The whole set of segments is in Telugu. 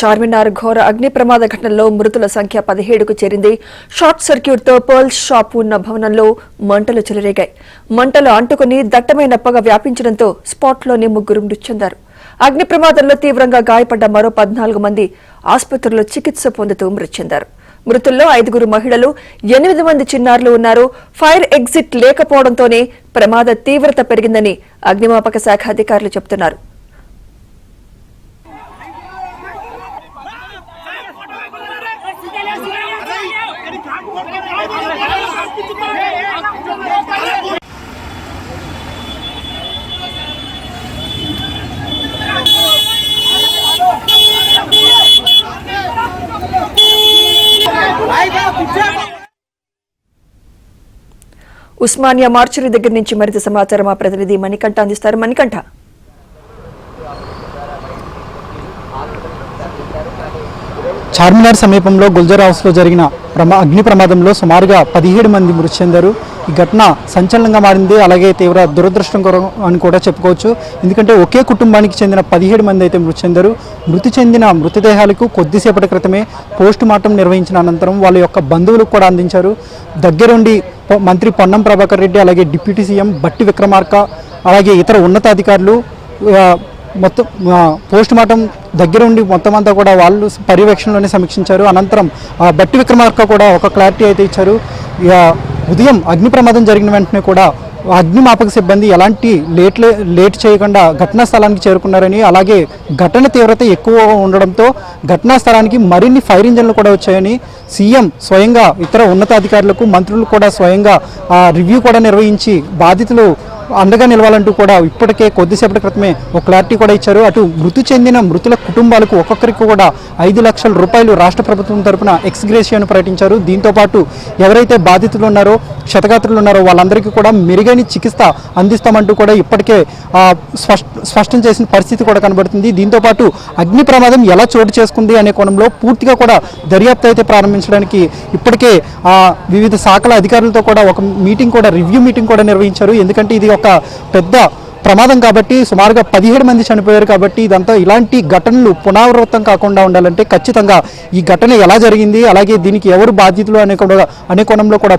చార్మినార్ ఘోర అగ్ని ప్రమాద ఘటనలో మృతుల సంఖ్య 17కు చేరింది. షార్ట్ సర్క్యూట్తో పర్ల్ షాప్ ఉన్న భవనంలో మంటలు చెలరేగాయి. మంటలు అంటుకుని దట్టమైన పొగ వ్యాపించడంతో స్పాట్లోనే 3 మృతి చెందారు. అగ్ని ప్రమాదంలో తీవ్రంగా గాయపడ్డ మరో 14 మంది ఆసుపత్రిలో చికిత్స పొందుతూ మృతి చెందారు. మృతుల్లో 5 మహిళలు, 8 మంది చిన్నారులు ఉన్నారు. ఫైర్ ఎగ్జిట్ లేకపోవడంతోనే ప్రమాద తీవ్రత పెరిగిందని అగ్నిమాపక శాఖ అధికారులు చెబుతున్నారు. ఉస్మానియా మార్చురీ దగ్గర నుంచి మరింత సమాచారం మా ప్రతినిధి మణికంఠ అందిస్తారు. మణికంఠ, చార్మినార్ సమీపంలో గుల్జర్ హౌస్లో జరిగిన అగ్ని ప్రమాదంలో సుమారుగా 17 మంది మృతి చెందారు. ఈ ఘటన సంచలనంగా మారింది, అలాగే తీవ్ర దురదృష్టకరం అని కూడా చెప్పుకోవచ్చు. ఎందుకంటే ఒకే కుటుంబానికి చెందిన 17 మంది అయితే మృతి చెందారు. మృతి చెందిన మృతదేహాలకు కొద్దిసేపటి క్రితమే పోస్ట్ మార్టం నిర్వహించిన అనంతరం వాళ్ళ యొక్క బంధువులకు కూడా అందించారు. దగ్గరుండి మంత్రి పొన్నం ప్రభాకర్ రెడ్డి, అలాగే డిప్యూటీ సీఎం బట్టి విక్రమార్క, అలాగే ఇతర ఉన్నతాధికారులు మొత్తం పోస్ట్ మార్టం దగ్గర ఉండి మొత్తం అంతా కూడా వాళ్ళు పర్యవేక్షణలోనే సమీక్షించారు. అనంతరం బట్టి విక్రమార్క కూడా ఒక క్లారిటీ అయితే ఇచ్చారు. ఉదయం అగ్ని ప్రమాదం జరిగిన వెంటనే కూడా అగ్నిమాపక సిబ్బంది ఎలాంటి లేట్ చేయకుండా ఘటనా స్థలానికి చేరుకున్నారని, అలాగే ఘటన తీవ్రత ఎక్కువ ఉండడంతో ఘటనా స్థలానికి మరిన్ని ఫైర్ ఇంజన్లు కూడా వచ్చాయని సీఎం స్వయంగా ఇతర ఉన్నతాధికారులకు, మంత్రులు కూడా స్వయంగా రివ్యూ కూడా నిర్వహించి బాధితులు అండగా నిలవాలంటూ కూడా ఇప్పటికే కొద్దిసేపటి క్రితమే ఒక క్లారిటీ కూడా ఇచ్చారు. అటు మృతి చెందిన మృతుల కుటుంబాలకు ఒక్కొక్కరికి కూడా 5 లక్షల రూపాయలు రాష్ట్ర ప్రభుత్వం తరపున ఎక్స్గ్రేషియాను ప్రకటించారు. దీంతోపాటు ఎవరైతే బాధితులు ఉన్నారో, క్షతగాత్రులు ఉన్నారో వాళ్ళందరికీ కూడా మెరుగైన చికిత్స అందిస్తామంటూ కూడా ఇప్పటికే స్పష్టం చేసిన పరిస్థితి కూడా కనబడుతుంది. దీంతోపాటు అగ్ని ప్రమాదం ఎలా చోటు చేసుకుంది అనే కోణంలో పూర్తిగా కూడా దర్యాప్తు అయితే ప్రారంభించడానికి ఇప్పటికే వివిధ శాఖల అధికారులతో కూడా ఒక మీటింగ్ కూడా, రివ్యూ మీటింగ్ కూడా నిర్వహించారు. ఎందుకంటే ఇది ఒక పెద్ద ప్రమాదం కాబట్టి, సుమారుగా 17 మంది చనిపోయారు కాబట్టి ఇదంతా ఇలాంటి ఘటనలు పునరావృతం కాకుండా ఉండాలంటే ఖచ్చితంగా ఈ ఘటన ఎలా జరిగింది, అలాగే దీనికి ఎవరు బాధ్యతలు అనే కోణంలో కూడా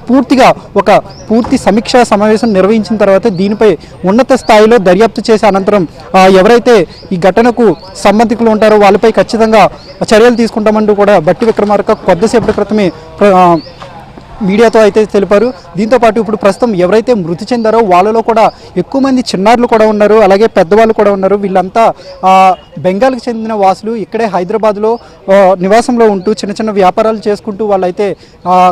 పూర్తి సమీక్షా సమావేశం నిర్వహించిన తర్వాత దీనిపై ఉన్నత స్థాయిలో దర్యాప్తు చేసే అనంతరం ఎవరైతే ఈ ఘటనకు సంబంధికులు ఉంటారో వాళ్ళపై ఖచ్చితంగా చర్యలు తీసుకుంటామంటూ కూడా బట్టి విక్రమార్క కొద్దిసేపటి క్రితమే మీడియాతో అయితే తెలిపారు. దీంతోపాటు ఇప్పుడు ప్రస్తుతం ఎవరైతే మృతి చెందారో వాళ్ళలో కూడా ఎక్కువ మంది చిన్నారులు కూడా ఉన్నారు, అలాగే పెద్దవాళ్ళు కూడా ఉన్నారు. వీళ్ళంతా బెంగాల్కి చెందిన వాసులు. ఇక్కడే హైదరాబాద్లో నివాసంలో ఉంటూ చిన్న చిన్న వ్యాపారాలు చేసుకుంటూ వాళ్ళైతే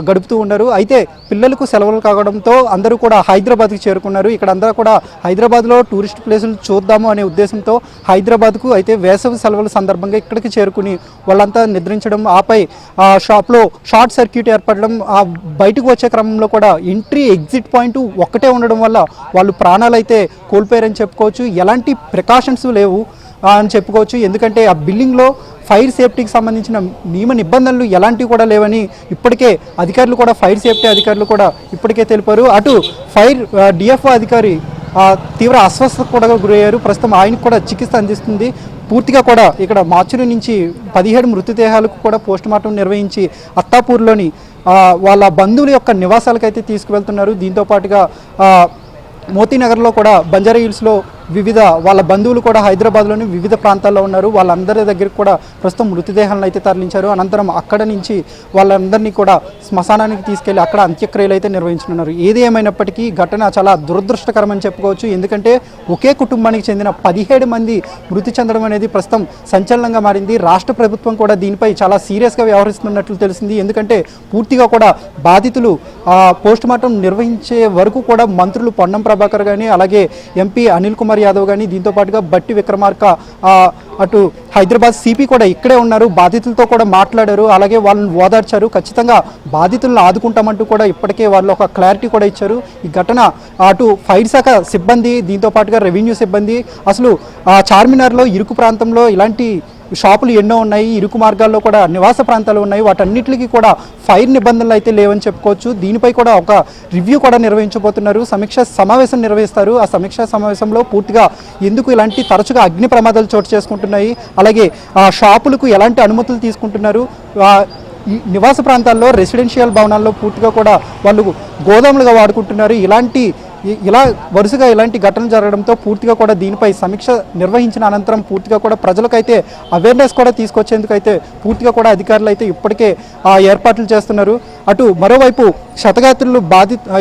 గడుపుతూ ఉన్నారు. అయితే పిల్లలకు సెలవులు కావడంతో అందరూ కూడా హైదరాబాద్కి చేరుకున్నారు. ఇక్కడ అందరూ కూడా హైదరాబాద్లో టూరిస్ట్ ప్లేసులు చూద్దాము అనే ఉద్దేశంతో హైదరాబాద్కు అయితే వేసవి సెలవుల సందర్భంగా ఇక్కడికి చేరుకుని వాళ్ళంతా నిద్రించడం, ఆపై షాప్లో షార్ట్ సర్క్యూట్ ఏర్పడడం, బయటకు వచ్చే క్రమంలో కూడా ఎంట్రీ ఎగ్జిట్ పాయింట్ ఒక్కటే ఉండడం వల్ల వాళ్ళు ప్రాణాలు అయితే కోల్పోయారని చెప్పుకోవచ్చు. ఎలాంటి ప్రికాషన్స్ లేవు అని చెప్పుకోవచ్చు. ఎందుకంటే ఆ బిల్డింగ్లో ఫైర్ సేఫ్టీకి సంబంధించిన నియమ నిబంధనలు ఎలాంటివి కూడా లేవని ఇప్పటికే అధికారులు కూడా, ఫైర్ సేఫ్టీ అధికారులు కూడా ఇప్పటికే తెలిపారు. అటు ఫైర్ డిఎఫ్ఓ అధికారి తీవ్ర అస్వస్థతకు కూడా గురయ్యారు. ప్రస్తుతం ఆయనకు కూడా చికిత్స అందిస్తుంది. పూర్తిగా కూడా ఇక్కడ మార్చురీ నుంచి 17 మృతదేహాలకు కూడా పోస్ట్ మార్టం నిర్వహించి అత్తాపూర్లోని వాళ్ళ బంధువుల యొక్క నివాసాలకైతే తీసుకువెళ్తున్నారు. దీంతోపాటుగా మోతీనగర్లో కూడా, బంజారా హిల్స్లో వాళ్ళ బంధువులు కూడా హైదరాబాద్లోని వివిధ ప్రాంతాల్లో ఉన్నారు. వాళ్ళందరి దగ్గరికి కూడా ప్రస్తుతం మృతదేహాలను అయితే తరలించారు. అనంతరం అక్కడ నుంచి వాళ్ళందరినీ కూడా శ్మశానానికి తీసుకెళ్లి అక్కడ అంత్యక్రియలు అయితే నిర్వహించనున్నారు. ఏది ఏమైనప్పటికీ ఘటన చాలా దురదృష్టకరమని చెప్పుకోవచ్చు. ఎందుకంటే ఒకే కుటుంబానికి చెందిన 17 మంది మృతి చెందడం అనేది ప్రస్తుతం సంచలనంగా మారింది. రాష్ట్ర ప్రభుత్వం కూడా దీనిపై చాలా సీరియస్గా వ్యవహరిస్తున్నట్లు తెలిసింది. ఎందుకంటే పూర్తిగా కూడా బాధితులు పోస్ట్ మార్టం నిర్వహించే వరకు కూడా మంత్రులు పొన్నం ప్రభాకర్ కానీ, అలాగే ఎంపీ అనిల్ కుమార్ యాదవ్ కానీ, దీంతో పాటుగా బట్టి విక్రమార్క, అటు హైదరాబాద్ సిపి కూడా ఇక్కడే ఉన్నారు. బాధితులతో కూడా మాట్లాడారు, అలాగే వాళ్ళని ఓదార్చారు. ఖచ్చితంగా బాధితులను ఆదుకుంటామంటూ కూడా ఇప్పటికే వాళ్ళు ఒక క్లారిటీ కూడా ఇచ్చారు. ఈ ఘటన అటు ఫైర్ శాఖ సిబ్బంది, దీంతో పాటుగా రెవెన్యూ సిబ్బంది, అసలు చార్మినార్లో ఇరుకు ప్రాంతంలో ఇలాంటి షాపులు ఎన్నో ఉన్నాయి, ఇరుకు మార్గాల్లో కూడా నివాస ప్రాంతాలు ఉన్నాయి, వాటన్నిటికీ కూడా ఫైర్ నిబంధనలు అయితే లేవని చెప్పుకోవచ్చు. దీనిపై కూడా ఒక రివ్యూ కూడా నిర్వహించబోతున్నారు, సమీక్ష సమావేశం నిర్వహిస్తారు. ఆ సమీక్షా సమావేశంలో పూర్తిగా ఎందుకు ఇలాంటి తరచుగా అగ్ని ప్రమాదాలు చోటు చేసుకుంటున్నాయి, అలాగే షాపులకు ఎలాంటి అనుమతులు తీసుకుంటున్నారు, ఈ నివాస ప్రాంతాల్లో రెసిడెన్షియల్ భవనాల్లో పూర్తిగా కూడా వాళ్ళు గోదాములుగా వాడుకుంటున్నారు, ఇలా వరుసగా ఇలాంటి ఘటనలు జరగడంతో పూర్తిగా కూడా దీనిపై సమీక్ష నిర్వహించిన అనంతరం పూర్తిగా కూడా ప్రజలకైతే అవేర్నెస్ కూడా తీసుకొచ్చేందుకు అయితే పూర్తిగా కూడా అధికారులు అయితే ఇప్పటికే ఏర్పాట్లు చేస్తున్నారు. అటు మరోవైపు క్షతగాత్రులు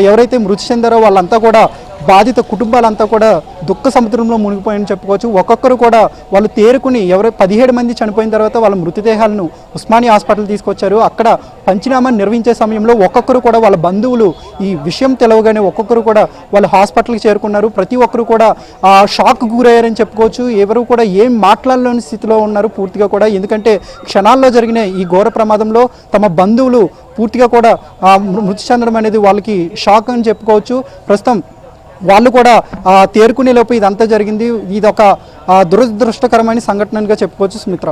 ఎవరైతే మృతి చెందారో వాళ్ళంతా కూడా బాధిత కుటుంబాలంతా కూడా దుఃఖ సముద్రంలో మునిగిపోయని చెప్పుకోవచ్చు. ఒక్కొక్కరు కూడా వాళ్ళు తేరుకుని 17 మంది చనిపోయిన తర్వాత వాళ్ళ మృతదేహాలను ఉస్మానియా హాస్పిటల్ తీసుకొచ్చారు. అక్కడ పంచనామా నిర్వహించే సమయంలో ఒక్కొక్కరు కూడా వాళ్ళ బంధువులు ఈ విషయం తెలవగానే ఒక్కొక్కరు కూడా వాళ్ళు హాస్పిటల్కి చేరుకున్నారు. ప్రతి ఒక్కరు కూడా షాక్ గురయ్యారని చెప్పుకోవచ్చు. ఎవరు కూడా ఏం మాట్లాడలేని స్థితిలో ఉన్నారు పూర్తిగా కూడా. ఎందుకంటే క్షణాల్లో జరిగిన ఈ ఘోర ప్రమాదంలో తమ బంధువులు పూర్తిగా కూడా మృతి చెందడం అనేది వాళ్ళకి షాక్ అని చెప్పుకోవచ్చు. ప్రస్తుతం వాళ్ళు కూడా తేరుకునే లోపు ఇదంతా జరిగింది. ఇది ఒక దురదృష్టకరమైన సంఘటనగా చెప్పుకోవచ్చు. సుమిత్ర.